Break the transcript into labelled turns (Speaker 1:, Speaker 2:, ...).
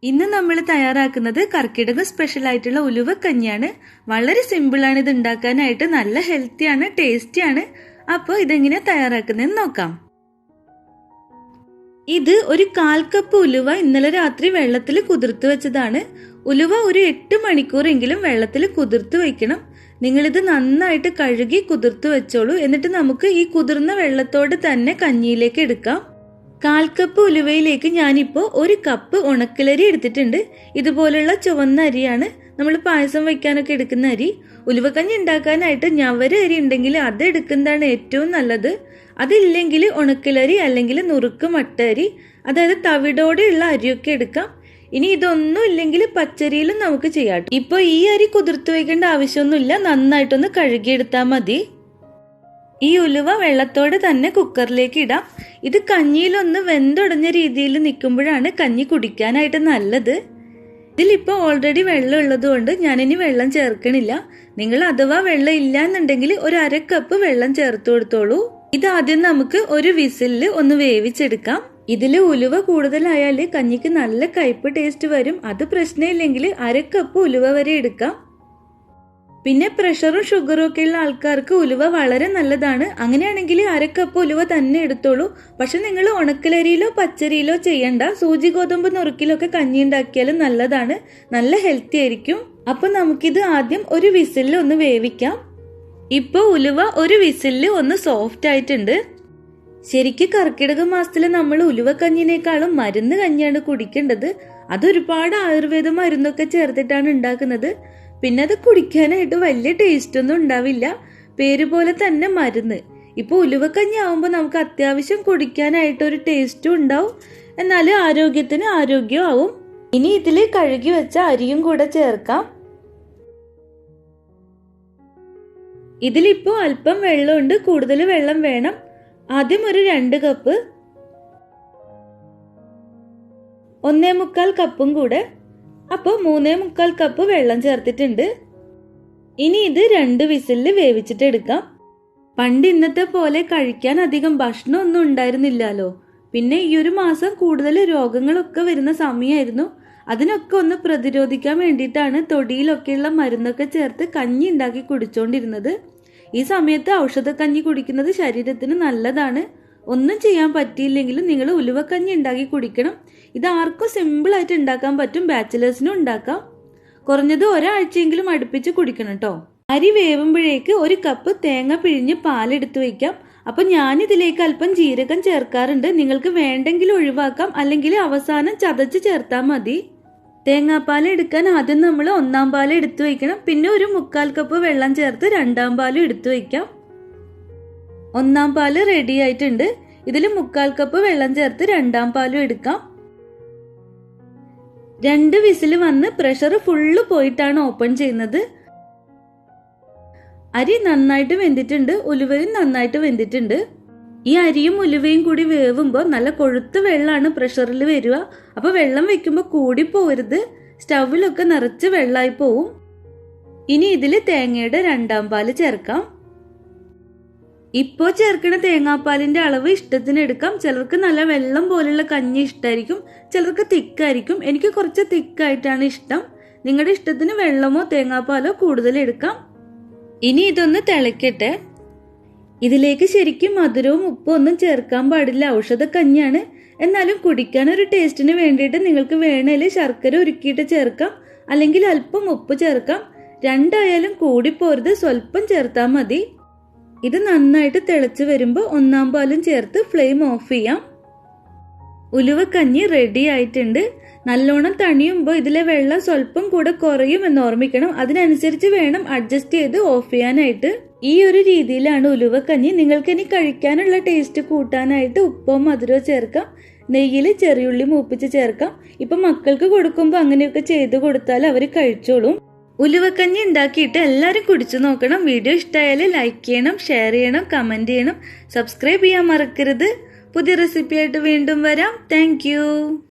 Speaker 1: ഇന്ന് നമ്മൾ തയ്യാറാക്കുന്നത് കർക്കിടക സ്പെഷ്യൽ ആയിട്ടുള്ള ഉലുവ കഞ്ഞിയാണ്. വളരെ സിമ്പിളാണ് ഇത് ഉണ്ടാക്കാനായിട്ട്, നല്ല ഹെൽത്തിയാണ്, ടേസ്റ്റിയാണ്. അപ്പോൾ ഇതെങ്ങനെ തയ്യാറാക്കുന്നതെന്ന് നോക്കാം. ഇത് ഒരു 1/4 കപ്പ് ഉലുവ ഇന്നലെ രാത്രി വെള്ളത്തിൽ കുതിർത്ത് വെച്ചതാണ്. ഉലുവ ഒരു 8 മണിക്കൂറെങ്കിലും വെള്ളത്തിൽ കുതിർത്ത് വെക്കണം. നിങ്ങളിത് നന്നായിട്ട് കഴുകി കുതിർത്ത് വെച്ചോളൂ. എന്നിട്ട് നമുക്ക് ഈ കുതിർന്ന വെള്ളത്തോട് തന്നെ കഞ്ഞിയിലേക്ക് എടുക്കാം. 1/4 കപ്പ് ഉലുവയിലേക്ക് ഞാനിപ്പോൾ 1 കപ്പ് ഉണക്കലരി എടുത്തിട്ടുണ്ട്. ഇതുപോലുള്ള ചുവന്ന അരിയാണ്, നമ്മൾ പായസം വയ്ക്കാനൊക്കെ എടുക്കുന്ന അരി. ഉലുവക്കഞ്ഞി ഉണ്ടാക്കാനായിട്ട് ഞവര അരി ഉണ്ടെങ്കിൽ അത് എടുക്കുന്നതാണ് ഏറ്റവും നല്ലത്. അതില്ലെങ്കിൽ ഉണക്കലരി അല്ലെങ്കിൽ നുറുക്ക് മട്ട അരി, അതായത് തവിടോടെയുള്ള അരിയൊക്കെ എടുക്കാം. ഇനി ഇതൊന്നും ഇല്ലെങ്കിൽ പച്ചരിയിലും നമുക്ക് ചെയ്യാം. ഇപ്പോൾ ഈ അരി കുതിർത്ത് വയ്ക്കേണ്ട ആവശ്യമൊന്നുമില്ല, നന്നായിട്ടൊന്ന് കഴുകിയെടുത്താൽ മതി. ഈ ഉലുവ വെള്ളത്തോടെ തന്നെ കുക്കറിലേക്ക് ഇടാം. ഇത് കഞ്ഞിയിലൊന്ന് വെന്തുടഞ്ഞ രീതിയിൽ നിൽക്കുമ്പോഴാണ് കഞ്ഞി കുടിക്കാനായിട്ട് നല്ലത്. ഇതിലിപ്പോൾ ഓൾറെഡി വെള്ളം ഉള്ളത് കൊണ്ട് ഞാനിനി വെള്ളം ചേർക്കണില്ല. നിങ്ങൾ അഥവാ വെള്ളം ഇല്ല എന്നുണ്ടെങ്കിൽ ഒരു 1/2 കപ്പ് വെള്ളം ചേർത്ത് കൊടുത്തോളൂ. ഇതാദ്യം നമുക്ക് ഒരു വിസിലിൽ ഒന്ന് വേവിച്ചെടുക്കാം. ഇതിൽ ഉലുവ കൂടുതലായാൽ കഞ്ഞിക്ക് നല്ല കയ്പ് ടേസ്റ്റ് വരും. അത് പ്രശ്നമില്ലെങ്കിൽ 1/2 കപ്പ് ഉലുവ വരെ എടുക്കാം. പിന്നെ പ്രഷറും ഷുഗറും ഒക്കെ ഉള്ള ആൾക്കാർക്ക് ഉലുവ വളരെ നല്ലതാണ്. അങ്ങനെയാണെങ്കിൽ 1/2 കപ്പ് ഉലുവ തന്നെ എടുത്തോളൂ. പക്ഷെ നിങ്ങൾ ഉണക്കലരിയിലോ പച്ചരിയിലോ ചെയ്യണ്ട, സൂചി ഗോതമ്പ് നുറുക്കിലൊക്കെ കഞ്ഞി ഉണ്ടാക്കിയാലും നല്ലതാണ്, നല്ല ഹെൽത്തി ആയിരിക്കും. അപ്പൊ നമുക്കിത് ആദ്യം ഒരു വിസിലിൽ ഒന്ന് വേവിക്കാം. ഇപ്പൊ ഉലുവ ഒരു വിസിലിൽ ഒന്ന് സോഫ്റ്റ് ആയിട്ടുണ്ട്. ശരിക്കും കർക്കിടക മാസത്തിൽ നമ്മൾ ഉലുവ കഞ്ഞിനേക്കാളും മരുന്ന് കഞ്ഞിയാണ് കുടിക്കേണ്ടത്. അതൊരുപാട് ആയുർവേദ മരുന്നൊക്കെ ചേർത്തിട്ടാണ് ഉണ്ടാക്കുന്നത്. പിന്നെ അത് കുടിക്കാനായിട്ട് വലിയ ടേസ്റ്റ് ഒന്നും ഉണ്ടാവില്ല, പേര് പോലെ തന്നെ മരുന്ന്. ഇപ്പോൾ ഉലുവക്കഞ്ഞി ആവുമ്പോൾ നമുക്ക് അത്യാവശ്യം കുടിക്കാനായിട്ട് ഒരു ടേസ്റ്റും ഉണ്ടാവും, എന്നാൽ ആരോഗ്യത്തിന് ആരോഗ്യവും ആവും. ഇനി ഇതിൽ കഴുകി വെച്ച അരിയും കൂടെ ചേർക്കാം. ഇതിലിപ്പോൾ അല്പം വെള്ളമുണ്ട്, കൂടുതൽ വെള്ളം വേണം. ആദ്യം ഒരു 2 കപ്പ്, 1.25 കപ്പും കൂടെ, അപ്പോൾ 3.25 കപ്പ് വെള്ളം ചേർത്തിട്ടുണ്ട്. ഇനി ഇത് 2 വിസിലിൽ വേവിച്ചിട്ട് എടുക്കാം. പണ്ട് ഇന്നത്തെ പോലെ കഴിക്കാൻ അധികം ഭക്ഷണം ഒന്നും ഉണ്ടായിരുന്നില്ലല്ലോ. പിന്നെ ഈ ഒരു മാസം കൂടുതൽ രോഗങ്ങളൊക്കെ വരുന്ന സമയമായിരുന്നു. അതിനൊക്കെ ഒന്ന് പ്രതിരോധിക്കാൻ വേണ്ടിയിട്ടാണ് തൊടിയിലൊക്കെയുള്ള മരുന്നൊക്കെ ചേർത്ത് കഞ്ഞി ഉണ്ടാക്കി കുടിച്ചോണ്ടിരുന്നത്. ഈ സമയത്ത് ഔഷധക്കഞ്ഞി കുടിക്കുന്നത് ശരീരത്തിന് നല്ലതാണ്. ഒന്നും ചെയ്യാൻ പറ്റിയില്ലെങ്കിലും നിങ്ങൾ ഉലുവക്കഞ്ഞി ഉണ്ടാക്കി കുടിക്കണം. ഇത് ആർക്കും സിമ്പിളായിട്ട് ഉണ്ടാക്കാൻ പറ്റും, ബാച്ചിലേഴ്സിനും ഉണ്ടാക്കാം. കുറഞ്ഞത് ഒരാഴ്ചയെങ്കിലും അടുപ്പിച്ച് കുടിക്കണം കേട്ടോ. അരി വേവുമ്പോഴേക്ക് 1 കപ്പ് തേങ്ങ പിഴിഞ്ഞ് പാലെടുത്ത് വയ്ക്കാം. അപ്പൊ ഞാനിതിലേക്ക് അല്പം ജീരകം ചേർക്കാറുണ്ട്. നിങ്ങൾക്ക് വേണ്ടെങ്കിൽ ഒഴിവാക്കാം, അല്ലെങ്കിൽ അവസാനം ചതച്ച് ചേർത്താൽ മതി. തേങ്ങാപ്പാൽ എടുക്കാൻ ആദ്യം നമ്മൾ 1-ാം പാൽ എടുത്തു വയ്ക്കണം. പിന്നെ ഒരു 1/4 കപ്പ് വെള്ളം ചേർത്ത് 2-ാം പാലും എടുത്തു വയ്ക്കാം. 1-ാം പാല് റെഡി ആയിട്ടുണ്ട്. ഇതിൽ 1/4 കപ്പ് വെള്ളം ചേർത്ത് 2-ാം പാലും എടുക്കാം. 2 വിസിൽ വന്ന് പ്രഷർ ഫുള്ള് പോയിട്ടാണ് ഓപ്പൺ ചെയ്യുന്നത്. അരി നന്നായിട്ട് വെന്തിട്ടുണ്ട്, ഉലുവയും നന്നായിട്ട് വെന്തിട്ടുണ്ട്. ഈ അരിയും ഉലുവയും കൂടി വേവുമ്പോൾ നല്ല കൊഴുത്ത വെള്ളമാണ് പ്രഷറിൽ വരിക. അപ്പൊ വെള്ളം വെക്കുമ്പോൾ കൂടി പോവരുത്, സ്റ്റൗവിലൊക്കെ നിറച്ച് വെള്ളമായി പോവും. ഇനി ഇതിൽ തേങ്ങയുടെ 2-ാം പാല് ചേർക്കാം. ഇപ്പോൾ ചേർക്കുന്ന തേങ്ങാപ്പാലിന്റെ അളവ് ഇഷ്ടത്തിന് എടുക്കാം. ചിലർക്ക് നല്ല വെള്ളം പോലുള്ള കഞ്ഞി ഇഷ്ടമായിരിക്കും, ചിലർക്ക് തിക്കായിരിക്കും. എനിക്ക് കുറച്ച് തിക്കായിട്ടാണ് ഇഷ്ടം. നിങ്ങളുടെ ഇഷ്ടത്തിന് വെള്ളമോ തേങ്ങാപ്പാലോ കൂടുതൽ എടുക്കാം. ഇനി ഇതൊന്ന് തിളക്കട്ടെ. ഇതിലേക്ക് ശരിക്കും മധുരവും ഉപ്പും ഒന്നും ചേർക്കാൻ പാടില്ല, ഔഷധക്കഞ്ഞിയാണ്. എന്നാലും കുടിക്കാൻ ഒരു ടേസ്റ്റിന് വേണ്ടിയിട്ട് നിങ്ങൾക്ക് വേണേൽ ശർക്കര ഉരുക്കിയിട്ട് ചേർക്കാം, അല്ലെങ്കിൽ അല്പം ഉപ്പ് ചേർക്കാം. രണ്ടായാലും കൂടിപ്പോരുത്, സ്വല്പം ചേർത്താൽ മതി. ഇത് നന്നായിട്ട് തിളച്ച് വരുമ്പോൾ 1-ാം പാലും ചേർത്ത് ഫ്ലെയിം ഓഫ് ചെയ്യാം. ഉലുവക്കഞ്ഞി റെഡി ആയിട്ടുണ്ട്. നല്ലോണം തണിയുമ്പോൾ ഇതിലെ വെള്ളം സ്വല്പം കൂടെ കുറയും എന്ന് ഓർമ്മിക്കണം. അതിനനുസരിച്ച് വേണം അഡ്ജസ്റ്റ് ചെയ്ത് ഓഫ് ചെയ്യാനായിട്ട്. ഈ ഒരു രീതിയിലാണ് ഉലുവക്കഞ്ഞി. നിങ്ങൾക്ക് ഇനി കഴിക്കാനുള്ള ടേസ്റ്റ് കൂട്ടാനായിട്ട് ഉപ്പോ മധുരമോ ചേർക്കാം. നെയ്യിൽ ചെറിയുള്ളി മൂപ്പിച്ച് ചേർക്കാം. ഇപ്പൊ മക്കൾക്ക് കൊടുക്കുമ്പോൾ അങ്ങനെയൊക്കെ ചെയ്ത് കൊടുത്താൽ അവർ കഴിച്ചോളും. ഉലുവക്കഞ്ഞി ഉണ്ടാക്കിയിട്ട് എല്ലാവരും കുടിച്ചു നോക്കണം. വീഡിയോ ഇഷ്ടമായാൽ ലൈക്ക് ചെയ്യണം, ഷെയർ ചെയ്യണം, കമന്റ് ചെയ്യണം, സബ്സ്ക്രൈബ് ചെയ്യാൻ മറക്കരുത്. പുതിയ റെസിപ്പിയായിട്ട് വീണ്ടും വരാം. താങ്ക്